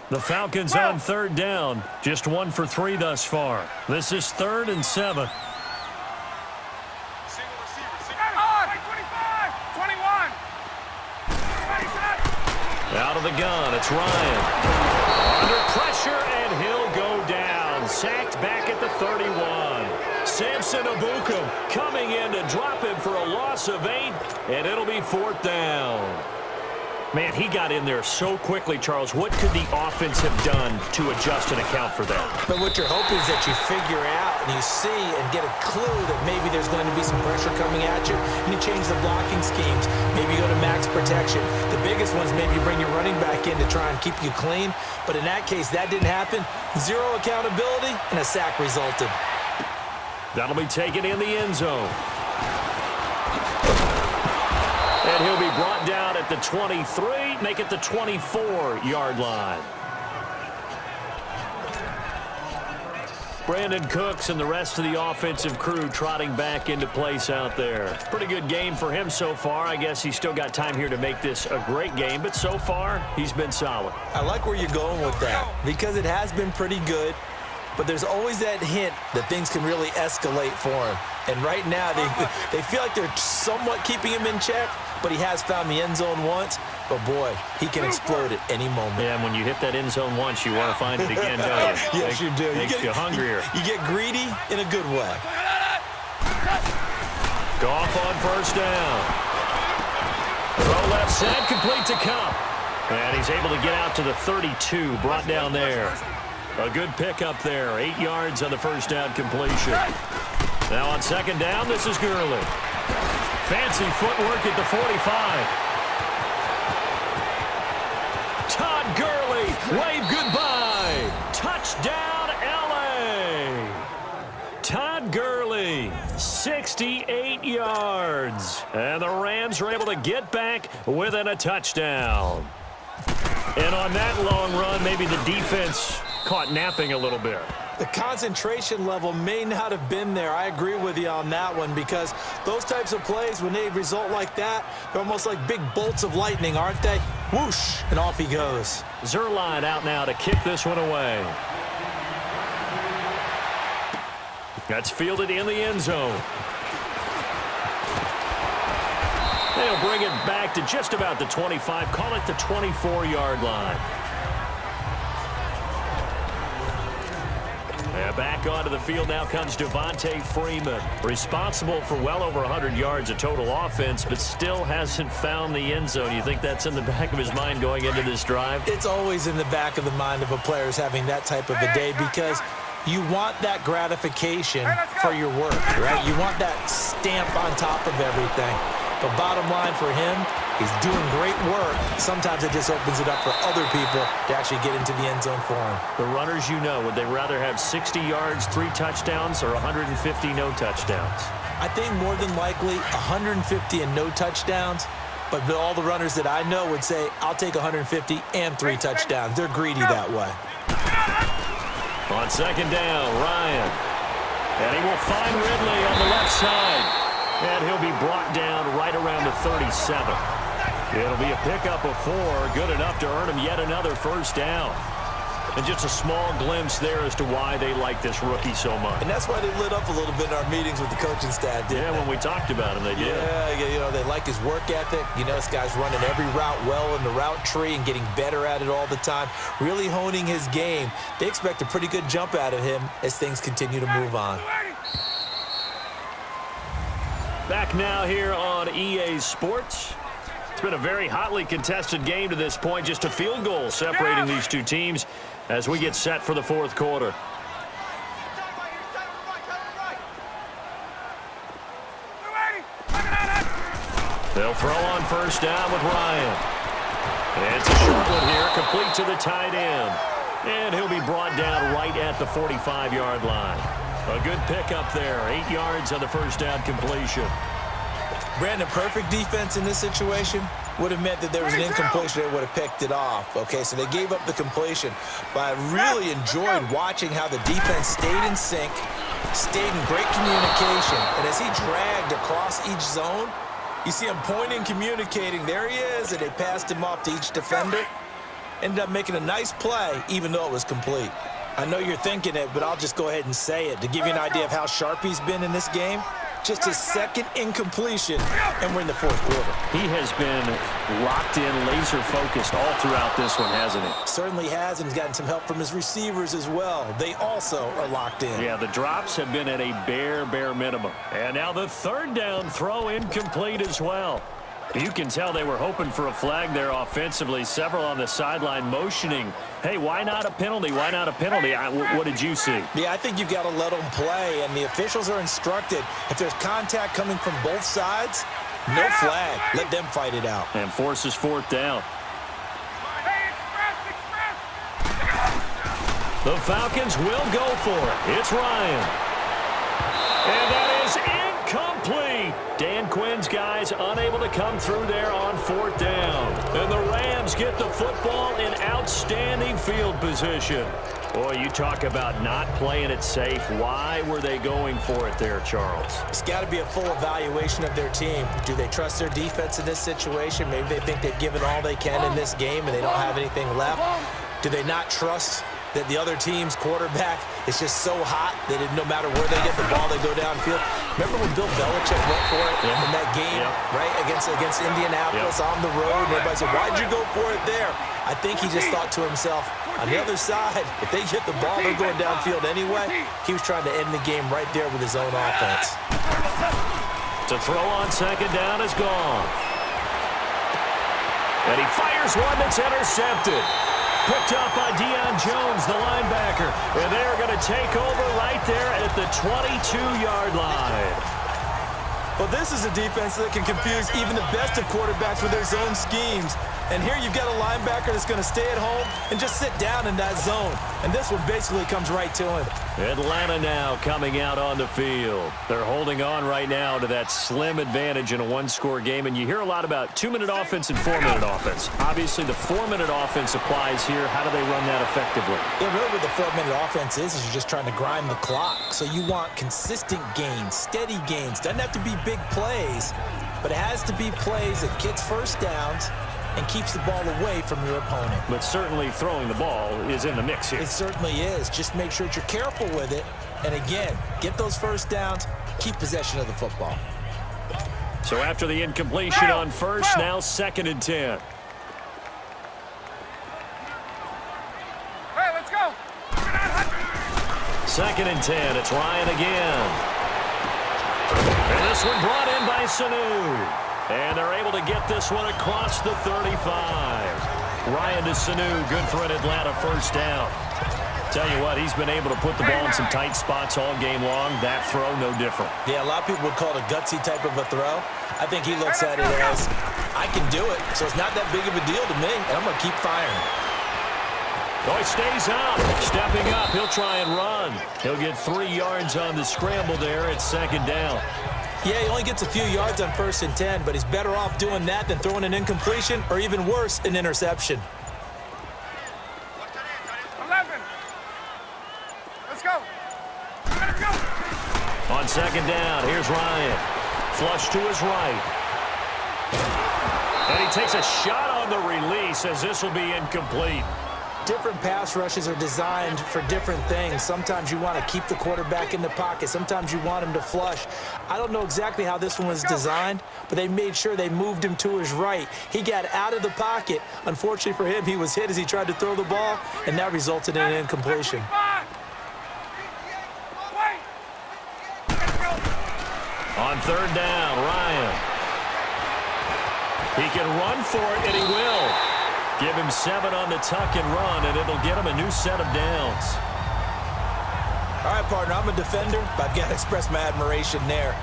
The Falcons on third down. Just 1 for 3 thus far. This is 3rd and 7. Out of the gun, it's Ryan. Under pressure, and he'll go down. Sacked back at the 31. Samson Abukum coming in to drop him for a loss of 8, and it'll be 4th down. Man, he got in there so quickly, Charles. What could the offense have done to adjust and account for that? But what you're hoping is that you figure out and you see and get a clue that maybe there's going to be some pressure coming at you, and you change the blocking schemes. Maybe you go to max protection. The biggest ones, maybe you bring your running back in to try and keep you clean. But in that case, that didn't happen. 0 accountability, and a sack resulted. That'll be taken in the end zone. And he'll be brought down at the 23, make it the 24-yard line. Brandon Cooks and the rest of the offensive crew trotting back into place out there. Pretty good game for him so far. I guess he's still got time here to make this a great game, but so far, he's been solid. I like where you're going with that because it has been pretty good, but there's always that hint that things can really escalate for him. And right now, they feel like they're somewhat keeping him in check, but he has found the end zone once. But, boy, he can explode at any moment. Yeah, and when you hit that end zone once, you want to find it again, don't you? Yes, you do. Makes you hungrier. You get greedy in a good way. Goff on first down. Throw left side, complete to Cup. And he's able to get out to the 32, brought down there. A good pickup there. 8 yards on the first down completion. Now on second down, this is Gurley. Fancy footwork at the 45. Todd Gurley, wave goodbye. Touchdown, L.A. Todd Gurley, 68 yards. And the Rams are able to get back within a touchdown. And on that long run, maybe the defense caught napping a little bit. The concentration level may not have been there. I agree with you on that one because those types of plays, when they result like that, they're almost like big bolts of lightning, aren't they? Whoosh, and off he goes. Zerline out now to kick this one away. That's fielded in the end zone. They'll bring it back to just about the 25. Call it the 24-yard line. Back onto the field now comes Devontae Freeman, responsible for well over 100 yards of total offense, but still hasn't found the end zone. You think that's in the back of his mind going into this drive? It's always in the back of the mind of a player who's having that type of a day because you want that gratification for your work, right? You want that stamp on top of everything. But bottom line for him, he's doing great work. Sometimes it just opens it up for other people to actually get into the end zone for him. The runners, you know, would they rather have 60 yards, 3 touchdowns, or 150 no touchdowns? I think more than likely 150 and no touchdowns. But all the runners that I know would say, I'll take 150 and 3 touchdowns. They're greedy that way. On second down, Ryan. And he will find Ridley on the left side. And he'll be brought down right around the 37. It'll be a pickup of 4, good enough to earn him yet another first down. And just a small glimpse there as to why they like this rookie so much. And that's why they lit up a little bit in our meetings with the coaching staff, didn't they? When we talked about him, they did. Yeah, you know, they like his work ethic. You know, this guy's running every route well in the route tree and getting better at it all the time, really honing his game. They expect a pretty good jump out of him as things continue to move on. Back now here on EA Sports. It's been a very hotly contested game to this point. Just a field goal separating these two teams as we get set for the fourth quarter. They'll throw on first down with Ryan. It's a short one here, complete to the tight end. And he'll be brought down right at the 45-yard line. A good pickup there, 8 yards on the first down completion. Brandon, perfect defense in this situation would have meant that there was an incompletion. They would have picked it off. Okay, so they gave up the completion. But I really enjoyed watching how the defense stayed in sync, stayed in great communication. And as he dragged across each zone, you see him pointing, communicating. There he is, and they passed him off to each defender. Ended up making a nice play, even though it was complete. I know you're thinking it, but I'll just go ahead and say it. To give you an idea of how sharp he's been in this game, just his second incompletion, and we're in the fourth quarter. He has been locked in, laser-focused all throughout this one, hasn't he? Certainly has, and he's gotten some help from his receivers as well. They also are locked in. Yeah, the drops have been at a bare minimum. And now the third down throw incomplete as well. You can tell they were hoping for a flag there offensively. Several on the sideline motioning, hey, why not a penalty? Why not a penalty? What did you see? Yeah, I think you've got to let them play, and the officials are instructed, if there's contact coming from both sides, no flag. Let them fight it out. And forces fourth down. The Falcons will go for it. It's Ryan. And that is incomplete. Dan Quinn's guys unable to come through there on fourth down. And the Rams get the football in outstanding field position. Boy, you talk about not playing it safe. Why were they going for it there, Charles? It's got to be a full evaluation of their team. Do they trust their defense in this situation? Maybe they think they've given all they can in this game and they don't have anything left. Do they not trust that the other team's quarterback is just so hot that no matter where they get the ball, they go downfield? Remember when Bill Belichick went for it in that game, right, against Indianapolis on the road? And everybody said, why'd you go for it there? I think he just thought to himself, on the other side, if they get the ball, they're going downfield anyway. He was trying to end the game right there with his own offense. To throw on second down is gone. And he fires one that's intercepted. Picked up by Deion Jones, the linebacker. And they're going to take over right there at the 22-yard line. Well, this is a defense that can confuse even the best of quarterbacks with their zone schemes. And here you've got a linebacker that's going to stay at home and just sit down in that zone. And this one basically comes right to him. Atlanta now coming out on the field. They're holding on right now to that slim advantage in a one-score game. And you hear a lot about 2-minute offense and 4-minute offense. Obviously, the 4-minute offense applies here. How do they run that effectively? Yeah, really what the 4-minute offense is you're just trying to grind the clock. So you want consistent gains, steady gains. Doesn't have to be big plays, but it has to be plays that gets first downs and keeps the ball away from your opponent. But certainly throwing the ball is in the mix here. It certainly is. Just make sure that you're careful with it. And again, get those first downs, keep possession of the football. So after the incompletion on first, now 2nd and 10. Hey, let's go. 2nd and 10. It's Ryan again. And this one brought in by Sanu. And they're able to get this one across the 35. Ryan to Sanu, good for an Atlanta first down. Tell you what, he's been able to put the ball in some tight spots all game long. That throw, no different. Yeah, a lot of people would call it a gutsy type of a throw. I think he looks at it as, I can do it, so it's not that big of a deal to me, and I'm going to keep firing. Oh, he stays up. Stepping up, he'll try and run. He'll get 3 yards on the scramble there at 2nd down. Yeah, he only gets a few yards on 1st and 10, but he's better off doing that than throwing an incompletion or even worse, an interception. 11. Let's go. Let's go. On 2nd down, here's Ryan. Flush to his right. And he takes a shot on the release as this will be incomplete. Different pass rushes are designed for different things. Sometimes you want to keep the quarterback in the pocket. Sometimes you want him to flush. I don't know exactly how this one was designed, but they made sure they moved him to his right. He got out of the pocket. Unfortunately for him, he was hit as he tried to throw the ball, and that resulted in an incompletion. On 3rd down, Ryan. He can run for it, and he will. Give him 7 on the tuck and run, and it'll get him a new set of downs. All right, partner, I'm a defender, but I've got to express my admiration there.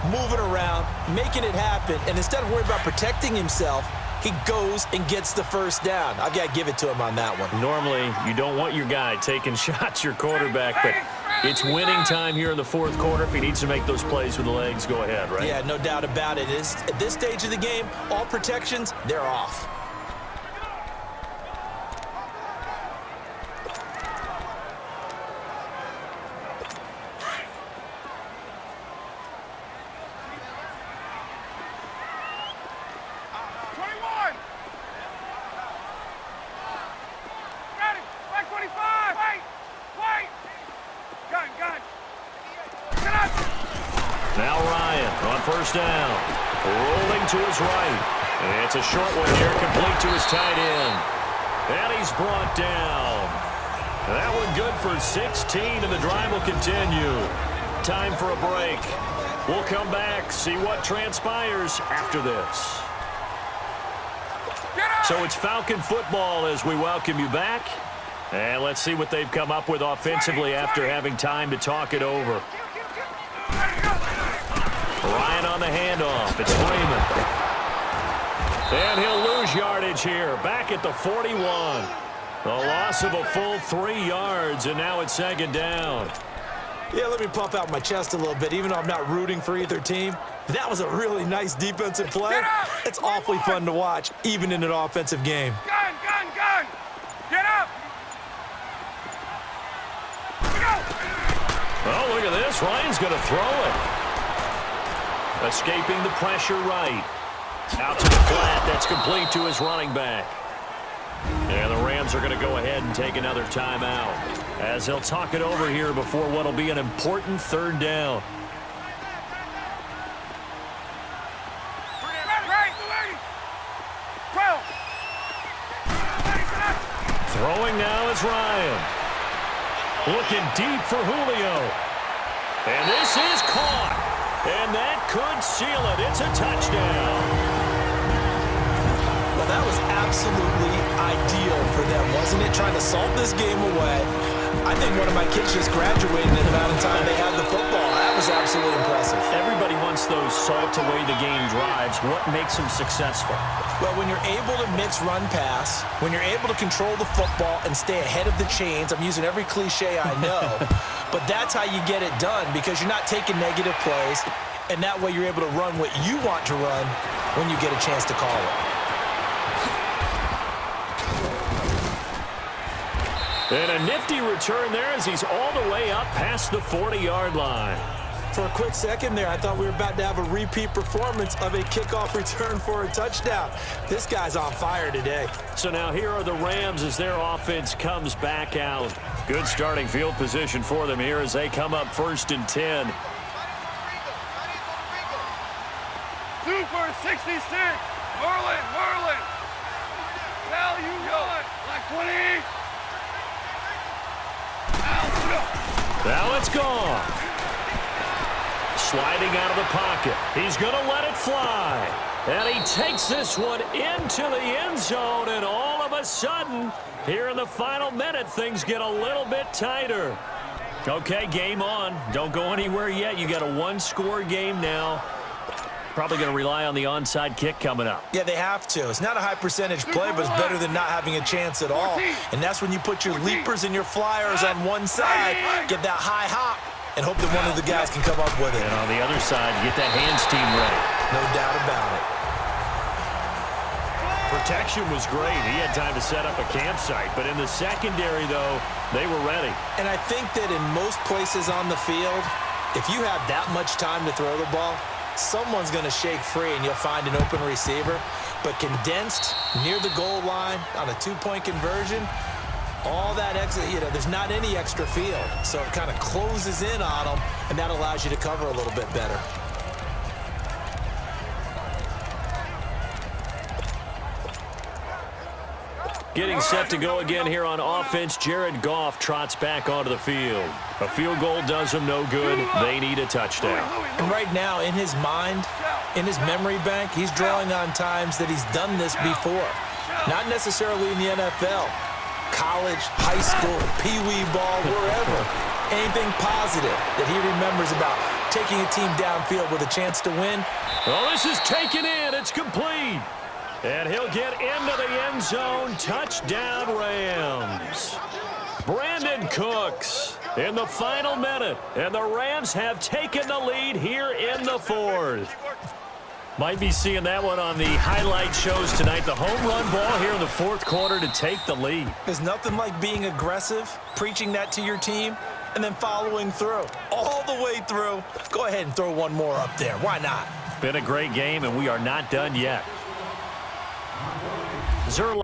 Moving around, making it happen, and instead of worrying about protecting himself, he goes and gets the first down. I've got to give it to him on that one. Normally, you don't want your guy taking shots, your quarterback, but it's winning time here in the 4th quarter. If he needs to make those plays with the legs, go ahead, right? Yeah, no doubt about it. At this stage of the game, all protections, they're off. first down. Rolling to his right. It's a short one here, complete to his tight end. And he's brought down. That one good for 16, and the drive will continue. Time for a break. We'll come back, see what transpires after this. So it's Falcon football as we welcome you back. And let's see what they've come up with offensively after having time to talk it over. Ryan on the handoff. It's Freeman. And he'll lose yardage here. Back at the 41. A loss of a full 3 yards, and now it's second down. Yeah, let me puff out my chest a little bit, even though I'm not rooting for either team. That was a really nice defensive play. It's awfully fun to watch, even in an offensive game. Gun! Get up! Oh, look at this. Ryan's going to throw it. Escaping the pressure right. Out to the flat. That's complete to his running back. And the Rams are going to go ahead and take another timeout as they'll talk it over here before what will be an important third down. Throwing now is Ryan. Looking deep for Julio. And this is caught. And that could seal it. It's a touchdown. Well, that was absolutely ideal for them, wasn't it? Trying to salt this game away. I think one of my kids just graduated in the amount of time they had the football. That was absolutely impressive. Everybody wants those salt-away-the-game drives. What makes them successful? Well, when you're able to mix run-pass, when you're able to control the football and stay ahead of the chains, I'm using every cliche I know, but that's how you get it done because you're not taking negative plays, and that way you're able to run what you want to run when you get a chance to call it. And a nifty return there as he's all the way up past the 40-yard line. For a quick second there, I thought we were about to have a repeat performance of a kickoff return for a touchdown. This guy's on fire today. So now here are the Rams as their offense comes back out. Good starting field position for them here as they come up 1st and 10. Super 66. Merlin. Now you want like 20. Now it's gone. Sliding out of the pocket. He's going to let it fly. And he takes this one into the end zone. And all of a sudden, here in the final minute, things get a little bit tighter. Okay, game on. Don't go anywhere yet. You got a one-score game now. Probably going to rely on the onside kick coming up. Yeah, they have to. It's not a high percentage play, but it's better than not having a chance at all. And that's when you put your leapers and your flyers on one side, get that high hop, and hope that one of the guys can come up with it. And on the other side, get that hands team ready. No doubt about it. Protection was great. He had time to set up a campsite. But in the secondary, though, they were ready. And I think that in most places on the field, if you have that much time to throw the ball, someone's going to shake free and you'll find an open receiver. But condensed near the goal line on a 2-point conversion, all that extra, there's not any extra field. So it kind of closes in on them, and that allows you to cover a little bit better. Getting set to go again here on offense. Jared Goff trots back onto the field. A field goal does them no good. They need a touchdown. And right now, in his mind, in his memory bank, he's drawing on times that he's done this before. Not necessarily in the NFL. College, high school, pee-wee ball, wherever. Anything positive that he remembers about taking a team downfield with a chance to win. Well, this is taken in. It's complete. And he'll get into the end zone. Touchdown, Rams. Brandon Cooks in the final minute. And the Rams have taken the lead here in the 4th. Might be seeing that one on the highlight shows tonight. The home run ball here in the 4th quarter to take the lead. There's nothing like being aggressive, preaching that to your team, and then following through. All the way through. Go ahead and throw one more up there. Why not? Been a great game, and we are not done yet. Zerline.